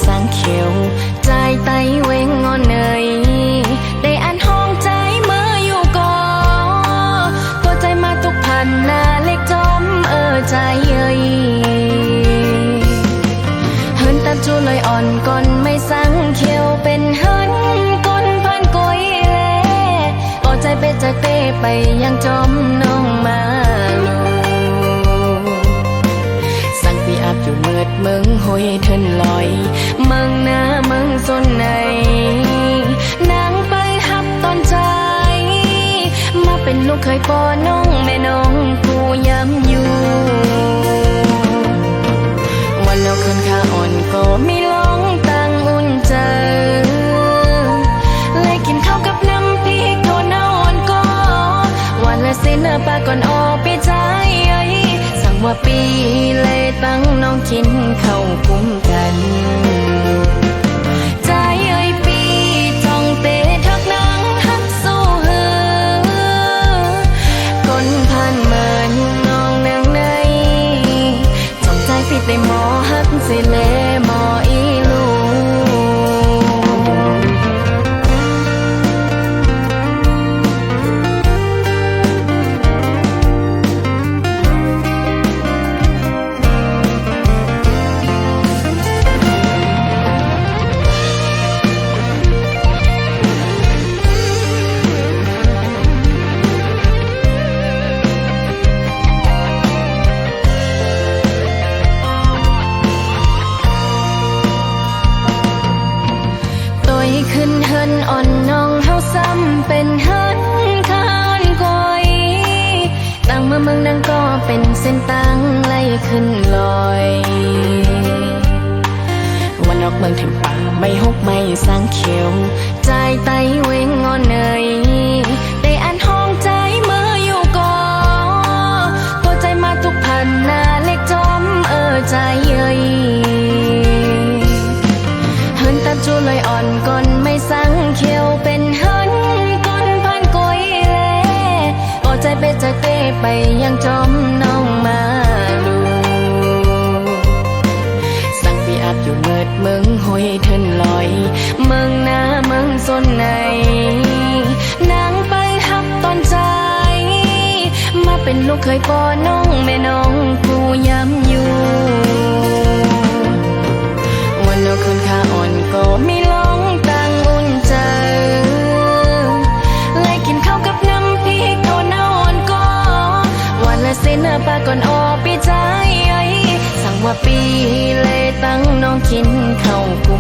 สร้างเขียวใจไตเวงงอนเนยได้อันห้องใจเมื่ออยู่ก่อตัวใจมาทุกพันหน้าเล็กจอมใจเฮินตามจูลอยอ่อนก่อนไม่สร้างเขียวเป็นเฮินก้นพันกอยแลก่อใจเป็ดจากเต้ไปยังจอมน้องมาลูสั่งปีอับอยู่เมิดเมืองหอยเทินลอยเมืองหน้าเมืองสนในนางไปหับตอนใจมาเป็นลูกเคยปอน้องแม่น้องผู้ย้ำอยู่วันเราคืนข้าอ่อนก็มีร้องตังอุ่นใจเลยกินข้าวกับน้ำพริกโทนอ่อนก็วันละสิเนื้อปลาก่อนออกไปใจสั่งว่าปีเลยตั้งน้องกินข้าวคุ้มกันใจปีจ้องเตะทักนางฮักสู้เฮก้นผ่านเหมือนน้องนางในจ้องใจปิดได้หมอฮักสิเลหมออีลูขึ้นเฮินอ่อนน้องเฮาซ้ำเป็นเฮินข้านคอยตั้งเมืองดังก็เป็นเส้นตั้งไล่ขึ้นลอยวันออกเมืองถึงป่าไม่หกไม่สร้างเขียวใจไตเวงงอนเนยได้อันห้องใจเมื่ออยู่ก่อตัวใจมาทุกพันหน้าเล็กจอมใจเฮินตามจูลอยอ่อนก่อนไม่สร้างเขียวเป็นเฮินก้นพันกอยแลก่อใจเป็ดจากเต้ไปยังจอมน้องมาลูสั่งปีอับอยู่เมิดเมืองหอยเทินลอยเมืองหน้าเมืองสนในนางไปหับตอนใจมาเป็นลูกเคยปอน้องแม่น้องผู้ย้ำอยู่วันเราคืนข้าอ่อนก็มีร้องตังอุ่นใจเลยกินข้าวกับน้ำพริกโทนอ่อนก็วันละสิเนื้อปลาก่อนออกไปใจสั่งว่าปีเลยตั้งน้องกินข้าวกุ